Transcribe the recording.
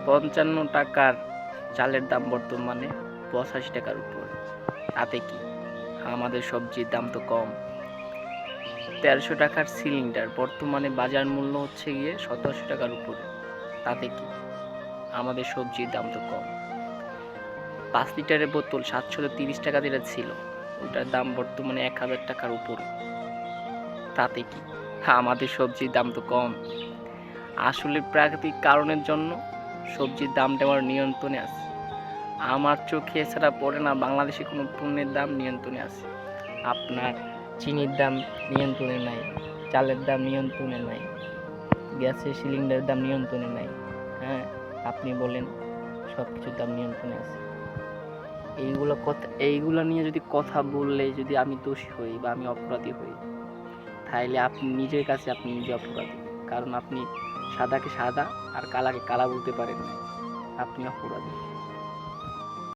৫৫ টাকার চালের দাম বর্তমানে ৮৫ টাকার উপর। তাতে কি? আমাদের সবজির দাম তো কম। ১৩০০ টাকার সিলিন্ডার বর্তমানে বাজার মূল্য হচ্ছে গিয়ে ১৭০০ টাকার উপরে। তাতে কি? আমাদের সবজির দাম তো কম। ৫ লিটারের বোতল ৭৩০ টাকা যেটা ছিল, ওটার দাম বর্তমানে ১০০০ টাকার উপরে। তাতে কি? আমাদের সবজির দাম তো কম। আসলে প্রাকৃতিক কারণের জন্য সবজির দামটা আমার নিয়ন্ত্রণে আছে। আমার চোখে এছাড়া পড়ে না বাংলাদেশে কোনো পণ্যের দাম নিয়ন্ত্রণে আছে। আপনার চিনির দাম নিয়ন্ত্রণে নাই, চালের দাম নিয়ন্ত্রণে নাই, গ্যাসের সিলিন্ডারের দাম নিয়ন্ত্রণে নাই। হ্যাঁ, আপনি বলেন সব কিছুর দাম নিয়ন্ত্রণে আছে। এইগুলো নিয়ে যদি কথা বললে যদি আমি দোষী হই বা আমি অপরাধী হই, তাহলে আপনি নিজের কাছে আপনি নিজে অপরাধী। কারণ আপনি সাদাকে সাদা আর কালাকে কালা বলতে পারেন না, আপনি অপরাধী।